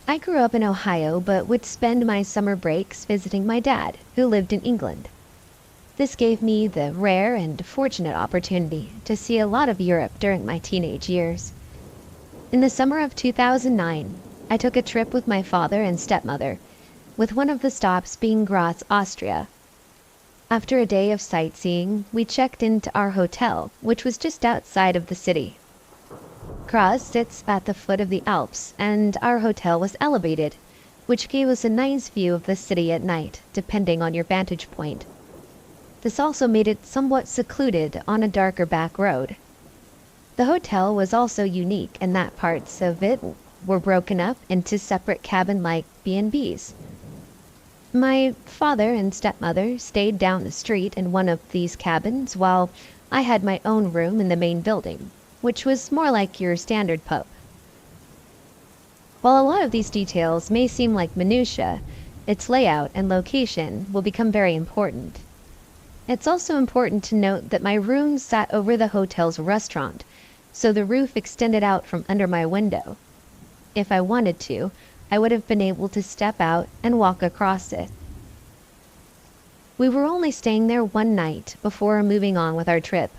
I grew up in Ohio, but would spend my summer breaks visiting my dad, who lived in England. This gave me the rare and fortunate opportunity to see a lot of Europe during my teenage years. In the summer of 2009, I took a trip with my father and stepmother, with one of the stops being Graz, Austria. After a day of sightseeing, we checked into our hotel, which was just outside of the city. Graz sits at the foot of the Alps, and our hotel was elevated, which gave us a nice view of the city at night, depending on your vantage point. This also made it somewhat secluded on a darker back road. The hotel was also unique in that parts of it were broken up into separate cabin-like B&Bs. My father and stepmother stayed down the street in one of these cabins, while I had my own room in the main building, which was more like your standard pub. While a lot of these details may seem like minutiae, its layout and location will become very important. It's also important to note that my room sat over the hotel's restaurant, so the roof extended out from under my window. If I wanted to, I would have been able to step out and walk across it. We were only staying there one night before moving on with our trip.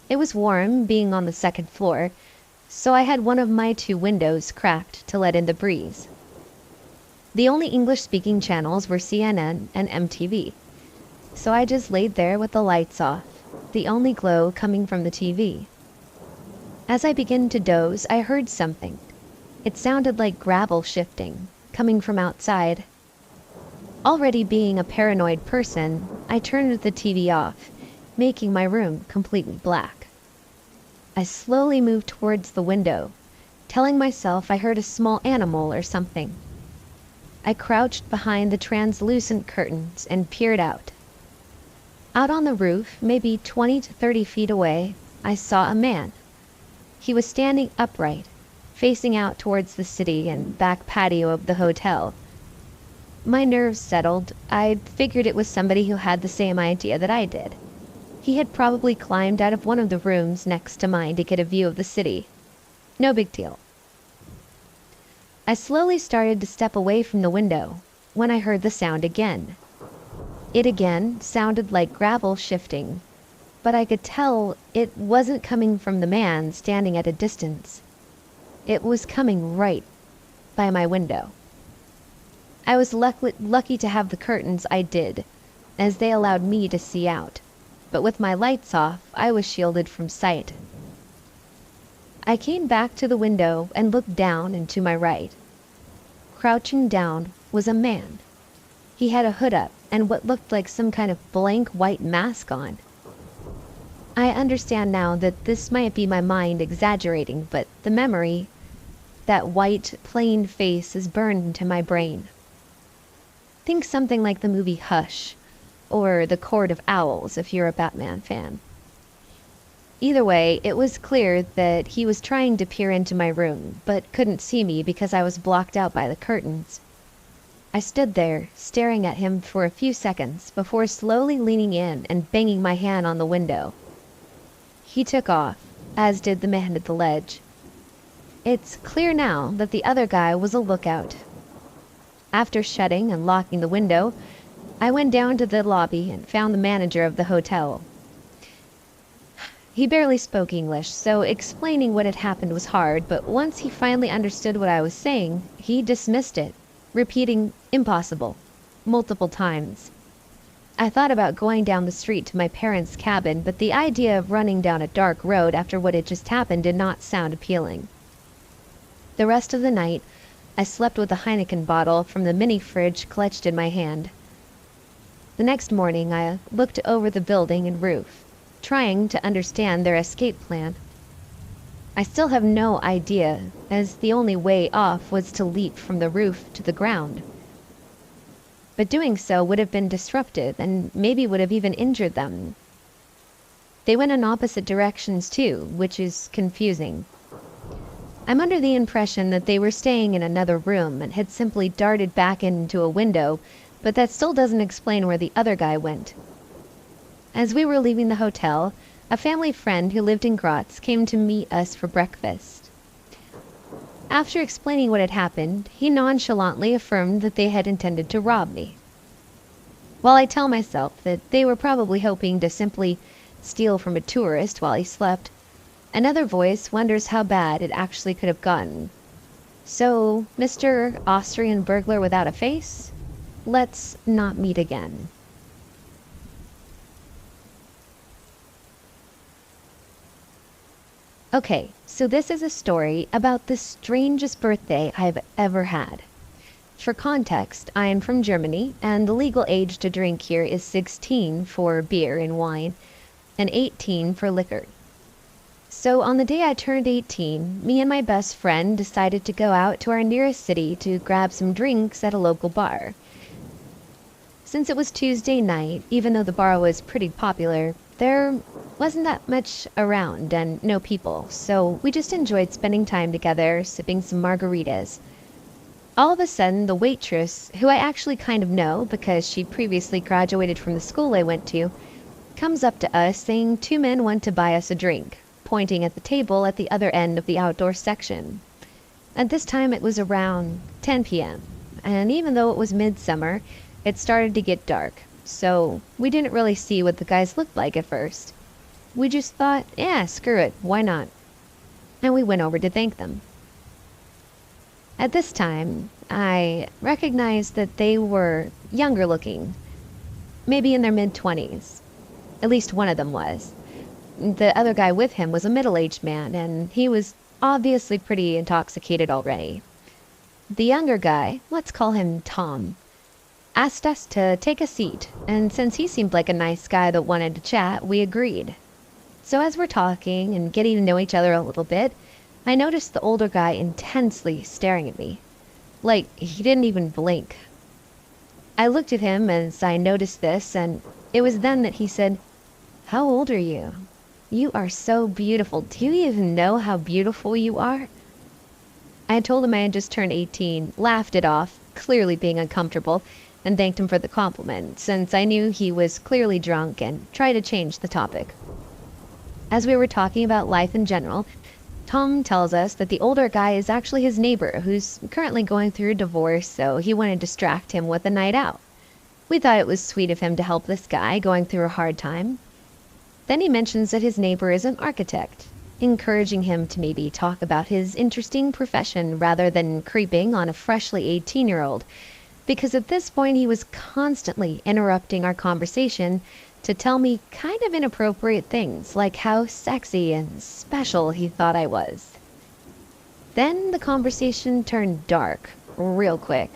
It was warm, being on the second floor, so I had one of my two windows cracked to let in the breeze. The only English-speaking channels were CNN and MTV, so I just laid there with the lights off, the only glow coming from the TV. As I began to doze, I heard something. It sounded like gravel shifting, coming from outside. Already being a paranoid person, I turned the TV off, making my room completely black. I slowly moved towards the window, telling myself I heard a small animal or something. I crouched behind the translucent curtains and peered out. Out on the roof, maybe 20 to 30 feet away, I saw a man. He was standing upright, facing out towards the city and back patio of the hotel. My nerves settled. I figured it was somebody who had the same idea that I did. He had probably climbed out of one of the rooms next to mine to get a view of the city. No big deal. I slowly started to step away from the window when I heard the sound again. It again sounded like gravel shifting, but I could tell it wasn't coming from the man standing at a distance. It was coming right by my window. I was lucky to have the curtains I did, as they allowed me to see out, but with my lights off, I was shielded from sight. I came back to the window and looked down and to my right. Crouching down was a man. He had a hood up and what looked like some kind of blank white mask on. I understand now that this might be my mind exaggerating, but the memory, that white, plain face, is burned into my brain. Think something like the movie Hush, or The Court of Owls if you're a Batman fan. Either way, it was clear that he was trying to peer into my room, but couldn't see me because I was blocked out by the curtains. I stood there, staring at him for a few seconds before slowly leaning in and banging my hand on the window. He took off, as did the man at the ledge. It's clear now that the other guy was a lookout. After shutting and locking the window, I went down to the lobby and found the manager of the hotel. He barely spoke English, so explaining what had happened was hard, but once he finally understood what I was saying, he dismissed it, repeating "impossible" multiple times. I thought about going down the street to my parents' cabin, but the idea of running down a dark road after what had just happened did not sound appealing. The rest of the night, I slept with a Heineken bottle from the mini fridge clutched in my hand. The next morning, I looked over the building and roof, trying to understand their escape plan. I still have no idea, as the only way off was to leap from the roof to the ground. But doing so would have been disruptive and maybe would have even injured them. They went in opposite directions too, which is confusing. I'm under the impression that they were staying in another room and had simply darted back into a window, but that still doesn't explain where the other guy went. As we were leaving the hotel, a family friend who lived in Graz came to meet us for breakfast. After explaining what had happened, he nonchalantly affirmed that they had intended to rob me. While I tell myself that they were probably hoping to simply steal from a tourist while he slept, another voice wonders how bad it actually could have gotten. So, Mr. Austrian burglar without a face, let's not meet again. Okay, so this is a story about the strangest birthday I've ever had. For context, I am from Germany, and the legal age to drink here is 16 for beer and wine, and 18 for liquor. So on the day I turned 18, me and my best friend decided to go out to our nearest city to grab some drinks at a local bar. Since it was Tuesday night, even though the bar was pretty popular, there wasn't that much around and no people, so we just enjoyed spending time together, sipping some margaritas. All of a sudden, the waitress, who I actually kind of know because she previously graduated from the school I went to, comes up to us saying 2 men want to buy us a drink, pointing at the table at the other end of the outdoor section. At this time it was around 10 p.m., and even though it was midsummer, it started to get dark, so we didn't really see what the guys looked like at first. We just thought, yeah, screw it, why not? And we went over to thank them. At this time, I recognized that they were younger looking, maybe in their mid-20s. At least one of them was. The other guy with him was a middle-aged man, and he was obviously pretty intoxicated already. The younger guy, let's call him Tom, asked us to take a seat, and since he seemed like a nice guy that wanted to chat, we agreed. So as we're talking and getting to know each other a little bit, I noticed the older guy intensely staring at me. Like, he didn't even blink. I looked at him as I noticed this, and it was then that he said, "How old are you? You are so beautiful. Do you even know how beautiful you are?" I had told him I had just turned 18, laughed it off, clearly being uncomfortable, and thanked him for the compliment, since I knew he was clearly drunk, and tried to change the topic. As we were talking about life in general, Tom tells us that the older guy is actually his neighbor, who's currently going through a divorce, so he wanted to distract him with a night out. We thought it was sweet of him to help this guy going through a hard time. Then he mentions that his neighbor is an architect, encouraging him to maybe talk about his interesting profession rather than creeping on a freshly 18-year-old, because at this point he was constantly interrupting our conversation to tell me kind of inappropriate things, like how sexy and special he thought I was. Then the conversation turned dark real quick.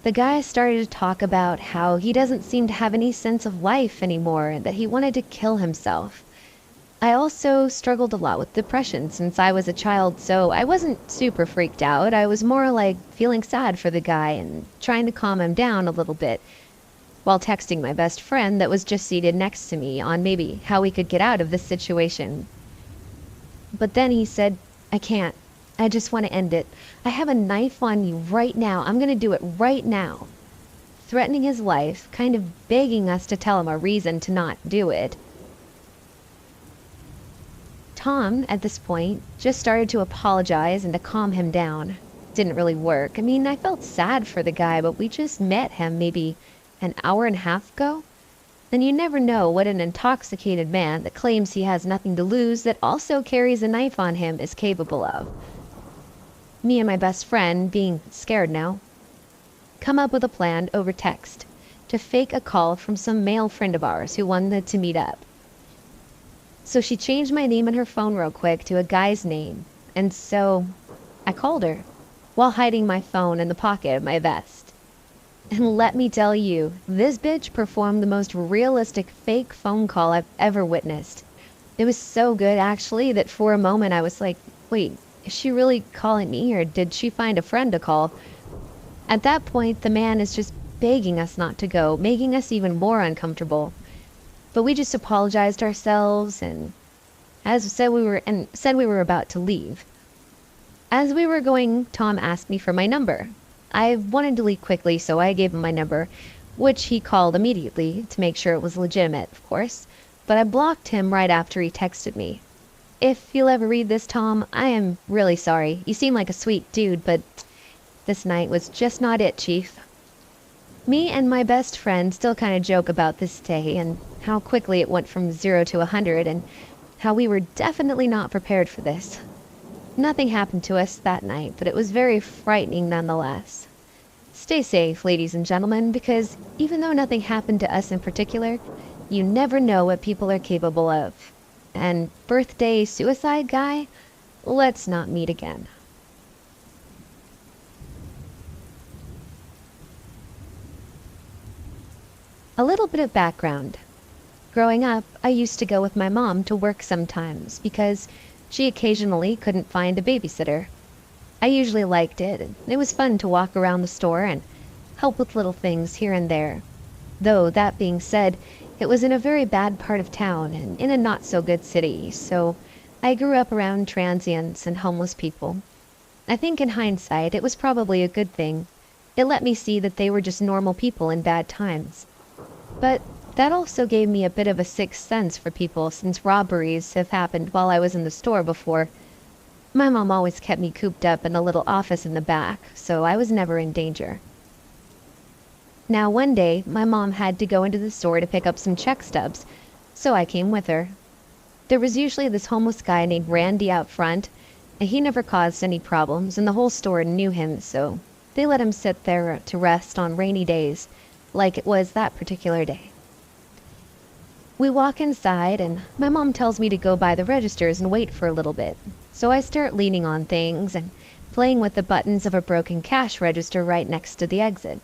The guy started to talk about how he doesn't seem to have any sense of life anymore, and that he wanted to kill himself. I also struggled a lot with depression since I was a child, so I wasn't super freaked out. I was more like feeling sad for the guy and trying to calm him down a little bit, while texting my best friend that was just seated next to me on maybe how we could get out of this situation. But then he said, "I can't. I just want to end it. I have a knife on you right now. I'm going to do it right now." Threatening his life, kind of begging us to tell him a reason to not do it. Tom, at this point, just started to apologize and to calm him down. Didn't really work. I mean, I felt sad for the guy, but we just met him maybe an hour and a half ago? Then you never know what an intoxicated man that claims he has nothing to lose that also carries a knife on him is capable of. Me and my best friend, being scared now, come up with a plan over text to fake a call from some male friend of ours who wanted to meet up. So she changed my name in her phone real quick to a guy's name, and so I called her while hiding my phone in the pocket of my vest. And let me tell you, this bitch performed the most realistic fake phone call I've ever witnessed. It was so good, actually, that for a moment I was like, wait, is she really calling me, or did she find a friend to call? At that point, the man is just begging us not to go, making us even more uncomfortable. But we just apologized ourselves and said we were about to leave. As we were going, Tom asked me for my number. I wanted to leave quickly, so I gave him my number, which he called immediately to make sure it was legitimate, of course, but I blocked him right after he texted me. If you'll ever read this, Tom, I am really sorry. You seem like a sweet dude, but this night was just not it, Chief. Me and my best friend still kind of joke about this day and how quickly it went from 0 to 100 and how we were definitely not prepared for this. Nothing happened to us that night, but it was very frightening nonetheless. Stay safe, ladies and gentlemen, because even though nothing happened to us in particular, you never know what people are capable of. And birthday suicide guy, let's not meet again. A little bit of background. Growing up, I used to go with my mom to work sometimes because she occasionally couldn't find a babysitter. I usually liked it, and it was fun to walk around the store and help with little things here and there. Though, that being said, it was in a very bad part of town and in a not-so-good city, so I grew up around transients and homeless people. I think in hindsight, it was probably a good thing. It let me see that they were just normal people in bad times. But that also gave me a bit of a sixth sense for people, since robberies have happened while I was in the store before. My mom always kept me cooped up in a little office in the back, so I was never in danger. Now one day, my mom had to go into the store to pick up some check stubs, so I came with her. There was usually this homeless guy named Randy out front, and he never caused any problems, and the whole store knew him, so they let him sit there to rest on rainy days, like it was that particular day. We walk inside, and my mom tells me to go by the registers and wait for a little bit, so I start leaning on things and playing with the buttons of a broken cash register right next to the exit.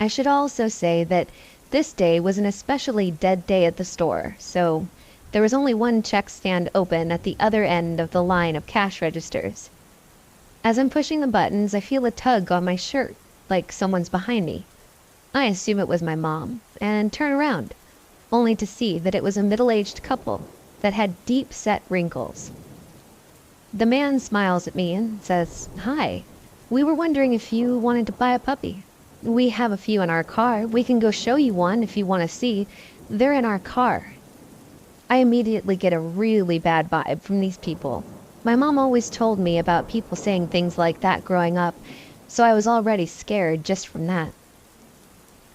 I should also say that this day was an especially dead day at the store, so there was only one check stand open at the other end of the line of cash registers. As I'm pushing the buttons, I feel a tug on my shirt, like someone's behind me. I assume it was my mom, and turn around, only to see that it was a middle-aged couple that had deep-set wrinkles. The man smiles at me and says, "Hi, we were wondering if you wanted to buy a puppy. We have a few in our car. We can go show you one if you want to see. They're in our car." I immediately get a really bad vibe from these people. My mom always told me about people saying things like that growing up, so I was already scared just from that.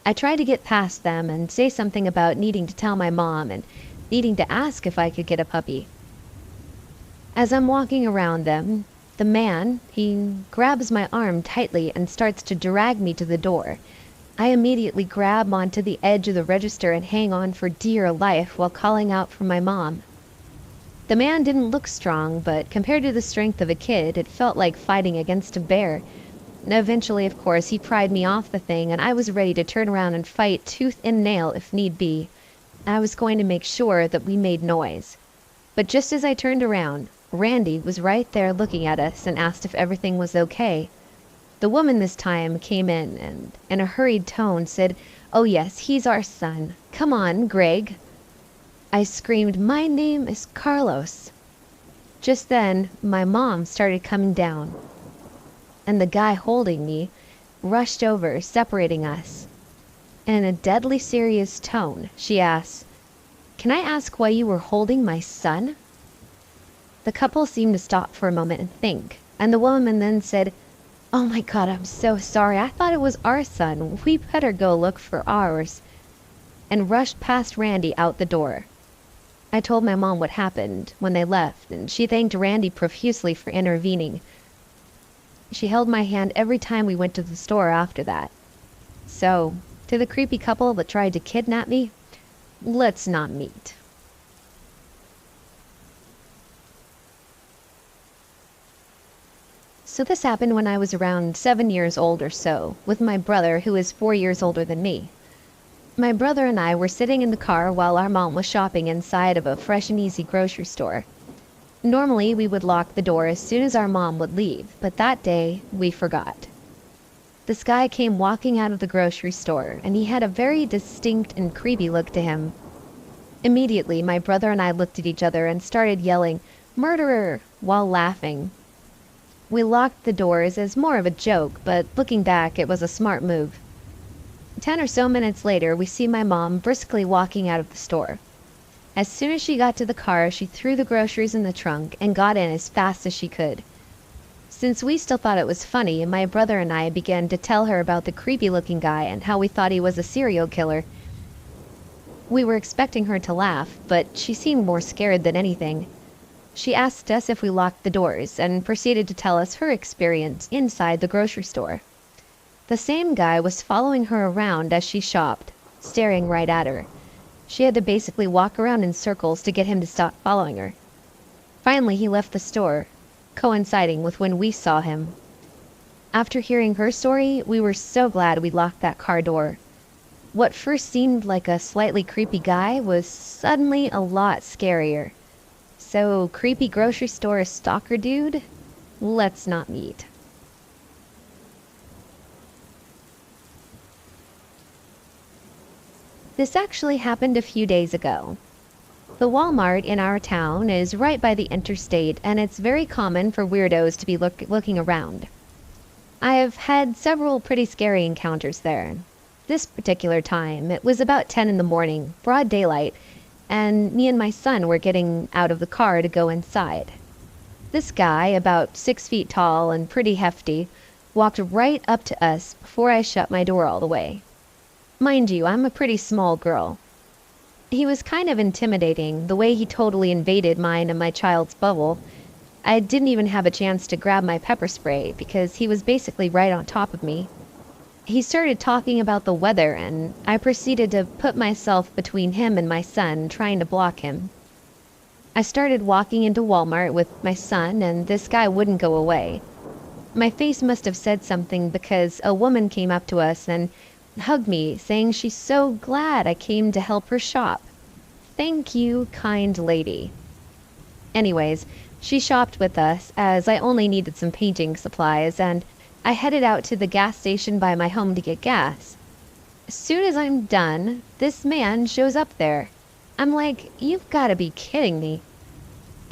I try to get past them and say something about needing to tell my mom and needing to ask if I could get a puppy. As I'm walking around them, the man, he grabs my arm tightly and starts to drag me to the door. I immediately grab onto the edge of the register and hang on for dear life while calling out for my mom. The man didn't look strong, but compared to the strength of a kid, it felt like fighting against a bear. Eventually, of course, he pried me off the thing, and I was ready to turn around and fight tooth and nail if need be. I was going to make sure that we made noise. But just as I turned around, Randy was right there looking at us and asked if everything was okay. The woman this time came in and, in a hurried tone, said, "Oh yes, he's our son. Come on, Greg." I screamed, "My name is Carlos." Just then, my mom started coming down, and the guy holding me rushed over, separating us. In a deadly serious tone, she asked, "Can I ask why you were holding my son?" The couple seemed to stop for a moment and think, and the woman then said, "Oh my God, I'm so sorry. I thought it was our son. We better go look for ours," and rushed past Randy out the door. I told my mom what happened when they left, and she thanked Randy profusely for intervening. She held my hand every time we went to the store after that. So, to the creepy couple that tried to kidnap me, let's not meet. So this happened when I was around 7 years old or so, with my brother, who is 4 years older than me. My brother and I were sitting in the car while our mom was shopping inside of a Fresh and Easy grocery store. Normally, we would lock the door as soon as our mom would leave, but that day, we forgot. This guy came walking out of the grocery store, and he had a very distinct and creepy look to him. Immediately, my brother and I looked at each other and started yelling, "Murderer!" while laughing. We locked the doors as more of a joke, but looking back, it was a smart move. 10 or so minutes later, we see my mom briskly walking out of the store. As soon as she got to the car, she threw the groceries in the trunk and got in as fast as she could. Since we still thought it was funny, my brother and I began to tell her about the creepy-looking guy and how we thought he was a serial killer. We were expecting her to laugh, but she seemed more scared than anything. She asked us if we locked the doors and proceeded to tell us her experience inside the grocery store. The same guy was following her around as she shopped, staring right at her. She had to basically walk around in circles to get him to stop following her. Finally, he left the store, coinciding with when we saw him. After hearing her story, we were so glad we locked that car door. What first seemed like a slightly creepy guy was suddenly a lot scarier. So, creepy grocery store stalker dude? Let's not meet. This actually happened a few days ago. The Walmart in our town is right by the interstate, and it's very common for weirdos to be looking around. I have had several pretty scary encounters there. This particular time, it was about 10 in the morning, broad daylight, and me and my son were getting out of the car to go inside. This guy, about 6 feet tall and pretty hefty, walked right up to us before I shut my door all the way. Mind you, I'm a pretty small girl. He was kind of intimidating, the way he totally invaded mine and my child's bubble. I didn't even have a chance to grab my pepper spray because he was basically right on top of me. He started talking about the weather, and I proceeded to put myself between him and my son, trying to block him. I started walking into Walmart with my son, and this guy wouldn't go away. My face must have said something because a woman came up to us and hugged me, saying she's so glad I came to help her shop. Thank you, kind lady. Anyways, she shopped with us, as I only needed some painting supplies, and I headed out to the gas station by my home to get gas. As soon as I'm done, this man shows up there. I'm like, you've got to be kidding me.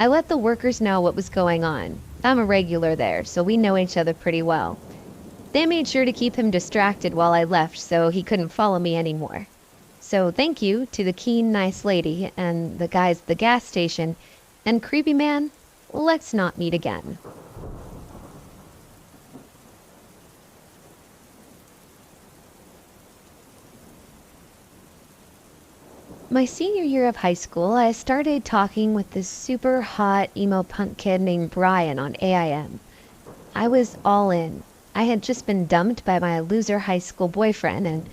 I let the workers know what was going on. I'm a regular there, so we know each other pretty well. They made sure to keep him distracted while I left so he couldn't follow me anymore. So thank you to the keen, nice lady and the guys at the gas station, and creepy man, let's not meet again. My senior year of high school, I started talking with this super hot emo punk kid named Brian on AIM. I was all in. I had just been dumped by my loser high school boyfriend, and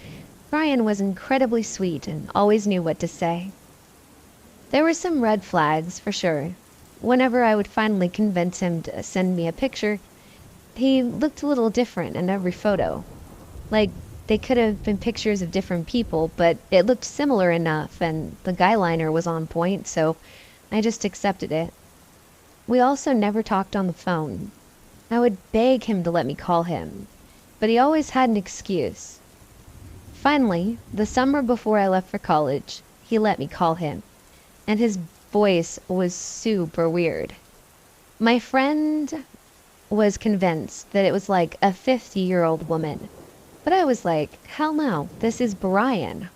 Brian was incredibly sweet and always knew what to say. There were some red flags, for sure. Whenever I would finally convince him to send me a picture, he looked a little different in every photo. Like, they could have been pictures of different people, but it looked similar enough, and the guy liner was on point, so I just accepted it. We also never talked on the phone. I would beg him to let me call him, but he always had an excuse. Finally, the summer before I left for college, he let me call him, and his voice was super weird. My friend was convinced that it was like a 50-year-old woman, but I was like, hell no, this is Brian.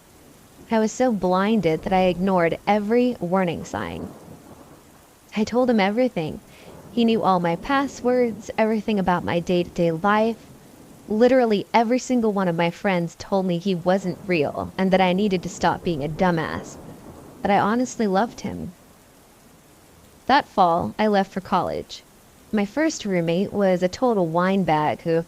I was so blinded that I ignored every warning sign. I told him everything. He knew all my passwords, everything about my day-to-day life. Literally every single one of my friends told me he wasn't real and that I needed to stop being a dumbass. But I honestly loved him. That fall, I left for college. My first roommate was a total windbag who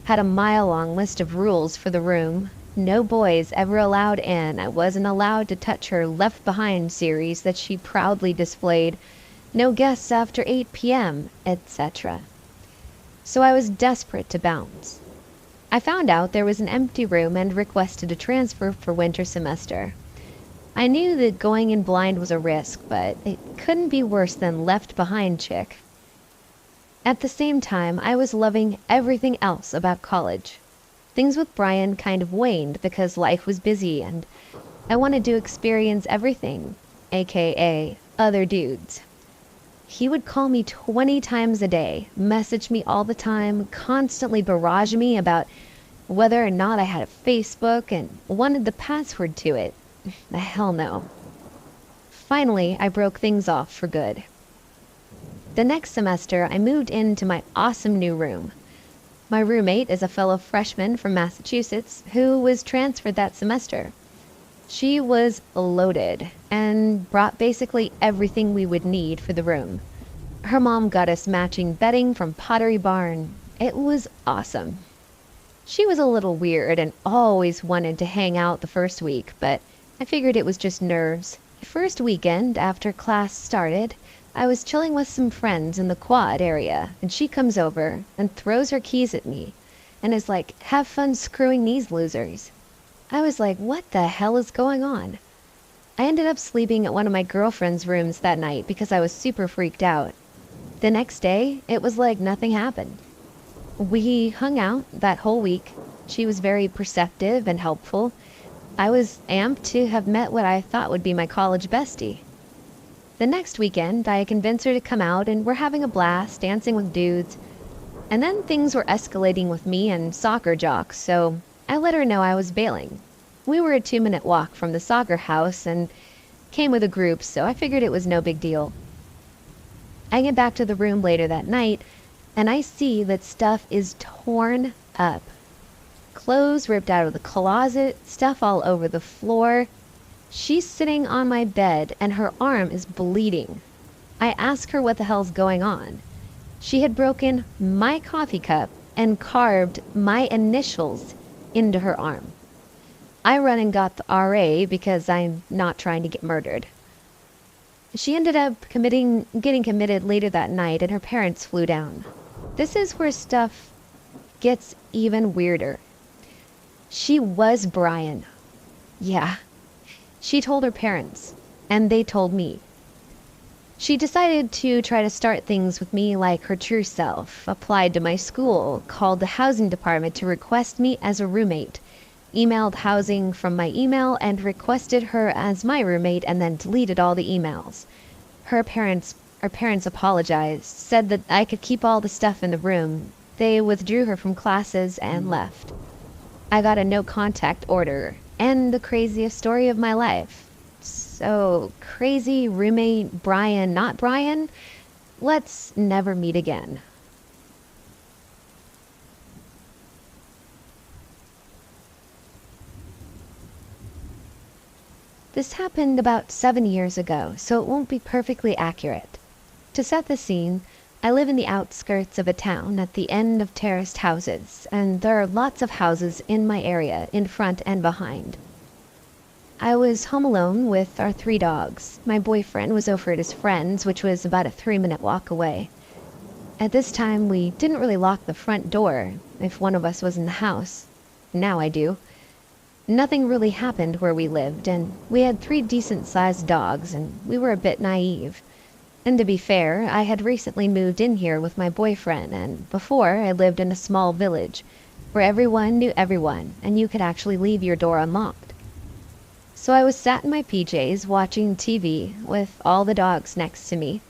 had a mile-long list of rules for the room. No boys ever allowed in. I wasn't allowed to touch her Left Behind series that she proudly displayed. No guests after 8 p.m., etc. So I was desperate to bounce. I found out there was an empty room and requested a transfer for winter semester. I knew that going in blind was a risk, but it couldn't be worse than Left Behind chick. At the same time, I was loving everything else about college. Things with Brian kind of waned because life was busy and I wanted to experience everything, aka other dudes. He would call me 20 times a day, message me all the time, constantly barrage me about whether or not I had a Facebook and wanted the password to it. The hell no. Finally, I broke things off for good. The next semester, I moved into my awesome new room. My roommate is a fellow freshman from Massachusetts who was transferred that semester. She was loaded and brought basically everything we would need for the room. Her mom got us matching bedding from Pottery Barn. It was awesome. She was a little weird and always wanted to hang out the first week, but I figured it was just nerves. The first weekend after class started, I was chilling with some friends in the quad area, and she comes over and throws her keys at me and is like, "Have fun screwing these losers." I was like, what the hell is going on? I ended up sleeping at one of my girlfriend's rooms that night because I was super freaked out. The next day, it was like nothing happened. We hung out that whole week. She was very perceptive and helpful. I was amped to have met what I thought would be my college bestie. The next weekend, I convinced her to come out and we're having a blast, dancing with dudes. And then things were escalating with me and soccer jocks, so I let her know I was bailing. We were a 2-minute walk from the soccer house and came with a group, so I figured it was no big deal. I get back to the room later that night, and I see that stuff is torn up. Clothes ripped out of the closet, stuff all over the floor. She's sitting on my bed and her arm is bleeding. I ask her what the hell's going on. She had broken my coffee cup and carved my initials into her arm. I run and got the RA because I'm not trying to get murdered. She ended up getting committed later that night and her parents flew down. This is where stuff gets even weirder. She was Brian. Yeah. She told her parents, and they told me. She decided to try to start things with me like her true self, applied to my school, called the housing department to request me as a roommate, emailed housing from my email and requested her as my roommate and then deleted all the emails. Her parents apologized, said that I could keep all the stuff in the room. They withdrew her from classes and left. I got a no contact order, and the craziest story of my life. So, crazy roommate Brian, not Brian, let's never meet again. This happened about 7 years ago, so it won't be perfectly accurate. To set the scene, I live in the outskirts of a town at the end of terraced houses, and there are lots of houses in my area, in front and behind. I was home alone with our 3 dogs. My boyfriend was over at his friend's, which was about a 3-minute walk away. At this time, we didn't really lock the front door if one of us was in the house. Now I do. Nothing really happened where we lived, and we had 3 decent-sized dogs, and we were a bit naive. And to be fair, I had recently moved in here with my boyfriend, and before I lived in a small village where everyone knew everyone, and you could actually leave your door unlocked. So I was sat in my PJs watching TV with all the dogs next to me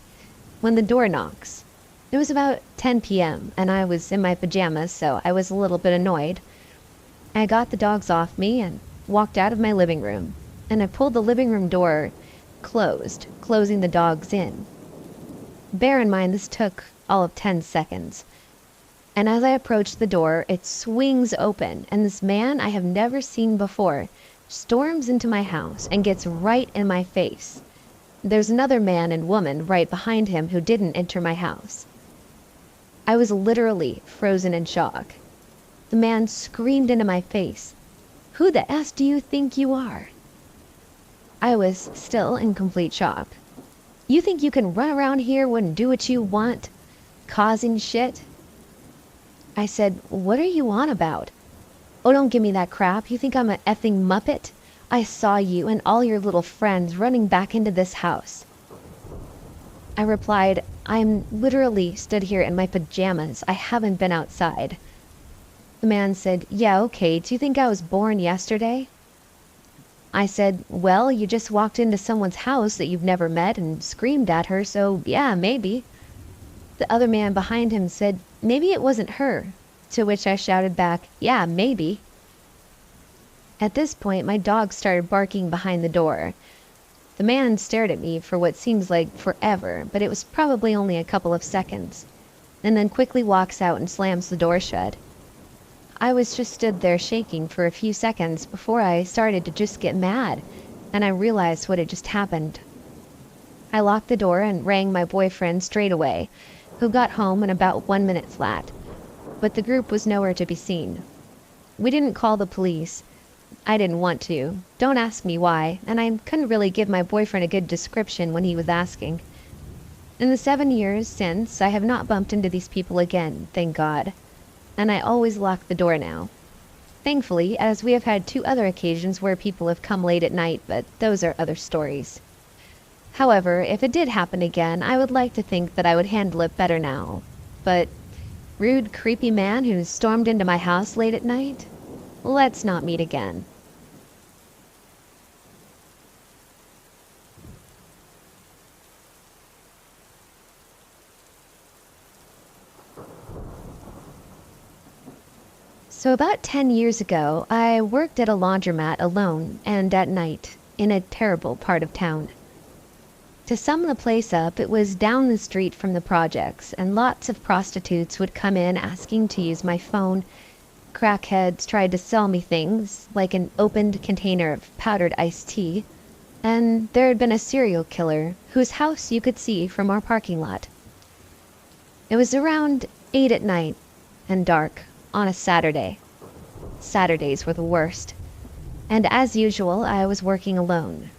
when the door knocks. It was about 10 p.m. and I was in my pajamas, so I was a little bit annoyed. I got the dogs off me and walked out of my living room, and I pulled the living room door closed, closing the dogs in. Bear in mind this took all of 10 seconds. And as I approached the door, it swings open, and this man I have never seen before storms into my house and gets right in my face. There's another man and woman right behind him who didn't enter my house. I was literally frozen in shock. The man screamed into my face, "Who the S do you think you are?" I was still in complete shock. "You think you can run around here and do what you want? Causing shit?" I said, "What are you on about?" "Oh, don't give me that crap. You think I'm an effing muppet? I saw you and all your little friends running back into this house." I replied, "I'm literally stood here in my pajamas. I haven't been outside." The man said, "Yeah, okay. Do you think I was born yesterday?" I said, "Well, you just walked into someone's house that you've never met and screamed at her, so yeah, maybe." The other man behind him said, "Maybe it wasn't her." To which I shouted back, "Yeah, maybe." At this point, my dog started barking behind the door. The man stared at me for what seems like forever, but it was probably only a couple of seconds, and then quickly walks out and slams the door shut. I was just stood there shaking for a few seconds before I started to just get mad, and I realized what had just happened. I locked the door and rang my boyfriend straight away, who got home in about 1 minute flat, but the group was nowhere to be seen. We didn't call the police. I didn't want to. Don't ask me why, and I couldn't really give my boyfriend a good description when he was asking. In the 7 years since, I have not bumped into these people again, thank God, and I always lock the door now. Thankfully, as we have had 2 other occasions where people have come late at night, but those are other stories. However, if it did happen again, I would like to think that I would handle it better now. But rude, creepy man who stormed into my house late at night? Let's not meet again. So about 10 years ago, I worked at a laundromat alone and at night in a terrible part of town. To sum the place up, it was down the street from the projects, and lots of prostitutes would come in asking to use my phone. Crackheads tried to sell me things, like an opened container of powdered iced tea, and there had been a serial killer whose house you could see from our parking lot. It was around 8 at night, and dark, on a Saturday. Saturdays were the worst. And as usual, I was working alone.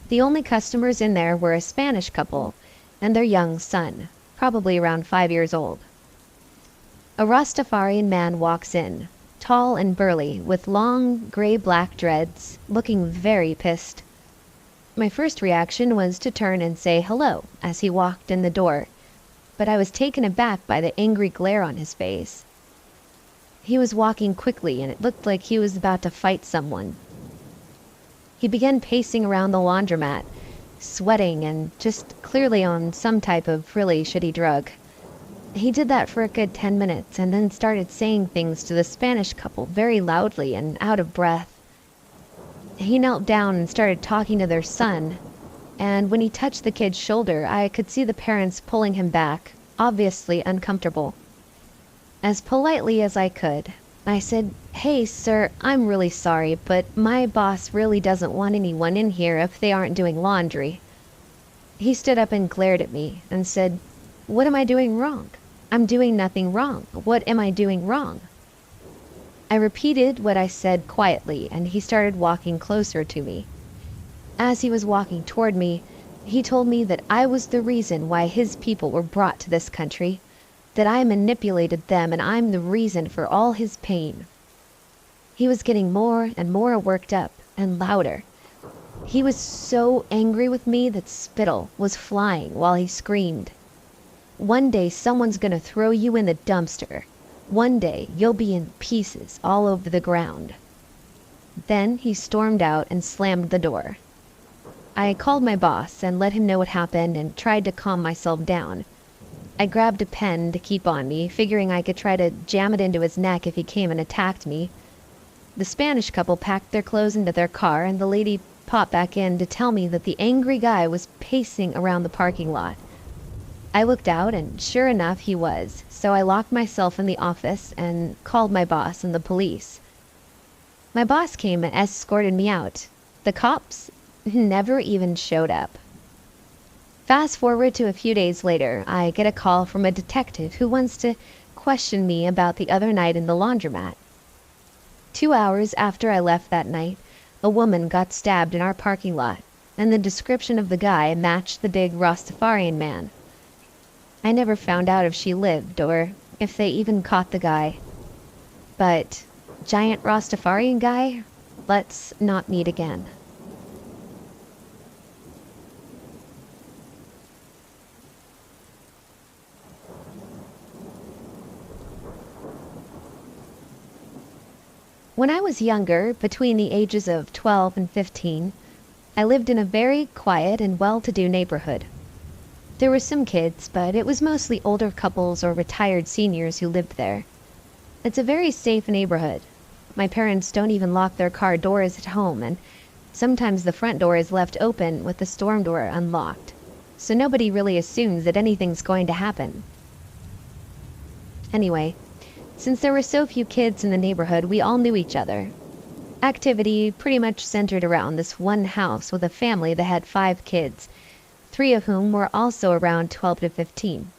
The only customers in there were a Spanish couple and their young son, probably around 5 years old. A Rastafarian man walks in, tall and burly, with long gray-black dreads, looking very pissed. My first reaction was to turn and say hello as he walked in the door, but I was taken aback by the angry glare on his face. He was walking quickly, and it looked like he was about to fight someone. He began pacing around the laundromat, sweating and just clearly on some type of really shitty drug. He did that for a good 10 minutes and then started saying things to the Spanish couple very loudly and out of breath. He knelt down and started talking to their son, and when he touched the kid's shoulder, I could see the parents pulling him back, obviously uncomfortable. As politely as I could, I said, "Hey, sir, I'm really sorry, but my boss really doesn't want anyone in here if they aren't doing laundry." He stood up and glared at me and said, "What am I doing wrong? I'm doing nothing wrong. What am I doing wrong?" I repeated what I said quietly, and he started walking closer to me. As he was walking toward me, he told me that I was the reason why his people were brought to this country, that I manipulated them and I'm the reason for all his pain. He was getting more and more worked up and louder. He was so angry with me that spittle was flying while he screamed. "One day someone's gonna throw you in the dumpster. One day you'll be in pieces all over the ground." Then he stormed out and slammed the door. I called my boss and let him know what happened and tried to calm myself down. I grabbed a pen to keep on me, figuring I could try to jam it into his neck if he came and attacked me. The Spanish couple packed their clothes into their car, and the lady popped back in to tell me that the angry guy was pacing around the parking lot. I looked out, and sure enough he was, so I locked myself in the office and called my boss and the police. My boss came and escorted me out. The cops never even showed up. Fast forward to a few days later, I get a call from a detective who wants to question me about the other night in the laundromat. 2 hours after I left that night, a woman got stabbed in our parking lot, and the description of the guy matched the big Rastafarian man. I never found out if she lived or if they even caught the guy. But giant Rastafarian guy, let's not meet again. When I was younger, between the ages of 12 and 15, I lived in a very quiet and well-to-do neighborhood. There were some kids, but it was mostly older couples or retired seniors who lived there. It's a very safe neighborhood. My parents don't even lock their car doors at home, and Sometimes the front door is left open with the storm door unlocked, so nobody really assumes that anything's going to happen. Anyway, since there were so few kids in the neighborhood, we all knew each other. Activity pretty much centered around this one house with a family that had 5 kids, 3 of whom were also around 12 to 15.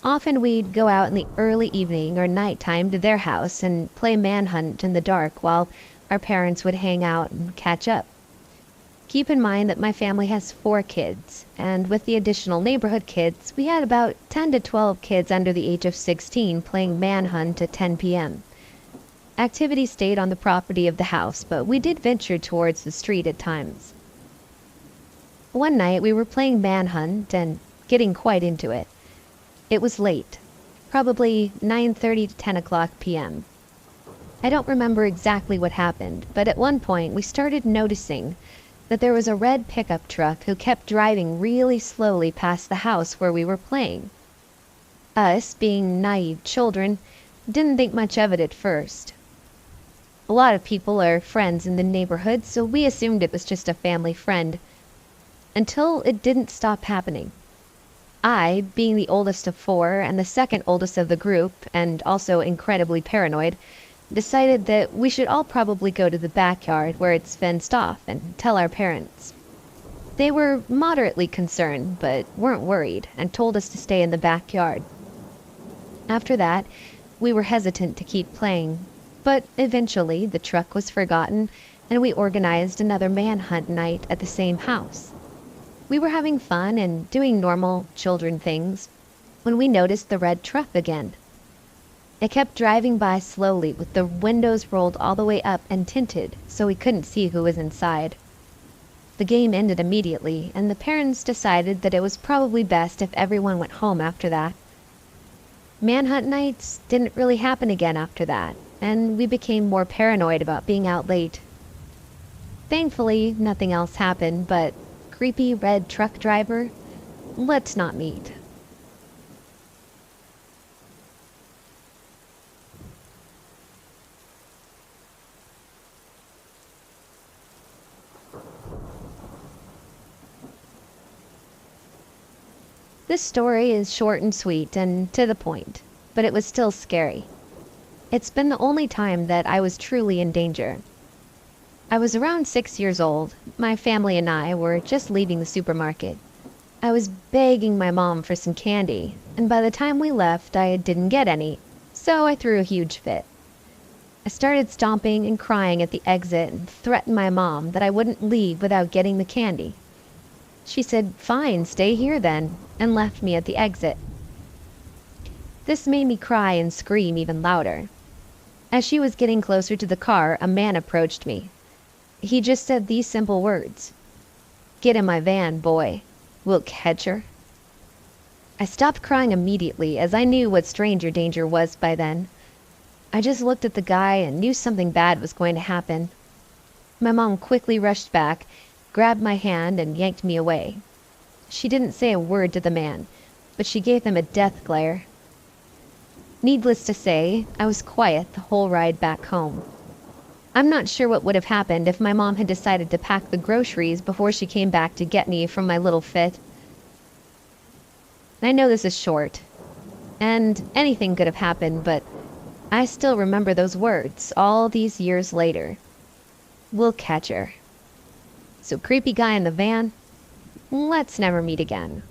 Often we'd go out in the early evening or nighttime to their house and play manhunt in the dark while our parents would hang out and catch up. Keep in mind that my family has 4 kids, and with the additional neighborhood kids, we had about 10 to 12 kids under the age of 16 playing manhunt at 10 p.m. Activity stayed on the property of the house, but we did venture towards the street at times. One night we were playing manhunt and getting quite into it. It was late, probably 9:30 to 10 o'clock p.m. I don't remember exactly what happened, but at one point we started noticing that there was a red pickup truck who kept driving really slowly past the house where we were playing. Us, being naive children, didn't think much of it at first. A lot of people are friends in the neighborhood, so we assumed it was just a family friend, until it didn't stop happening. I, being the oldest of 4 and the second oldest of the group, and also incredibly paranoid, decided that we should all probably go to the backyard where it's fenced off and tell our parents. They were moderately concerned, but weren't worried, and told us to stay in the backyard. After that, we were hesitant to keep playing, but eventually the truck was forgotten and we organized another manhunt night at the same house. We were having fun and doing normal children things when we noticed the red truck again. It kept driving by slowly with the windows rolled all the way up and tinted so we couldn't see who was inside. The game ended immediately, and the parents decided that it was probably best if everyone went home after that. Manhunt nights didn't really happen again after that, and we became more paranoid about being out late. Thankfully, nothing else happened, but creepy red truck driver, let's not meet. This story is short and sweet and to the point, but it was still scary. It's been the only time that I was truly in danger. I was around 6 years old. My family and I were just leaving the supermarket. I was begging my mom for some candy, and by the time we left, I didn't get any, so I threw a huge fit. I started stomping and crying at the exit and threatened my mom that I wouldn't leave without getting the candy. She said, "Fine, stay here then," and left me at the exit. This made me cry and scream even louder. As she was getting closer to the car, a man approached me. He just said these simple words: "Get in my van, boy. We'll catch her." I stopped crying immediately, as I knew what stranger danger was by then. I just looked at the guy and knew something bad was going to happen. My mom quickly rushed back, grabbed my hand, and yanked me away. She didn't say a word to the man, but she gave him a death glare. Needless to say, I was quiet the whole ride back home. I'm not sure what would have happened if my mom had decided to pack the groceries before she came back to get me from my little fit. I know this is short, and anything could have happened, but I still remember those words all these years later. We'll catch her. So creepy guy in the van, let's never meet again.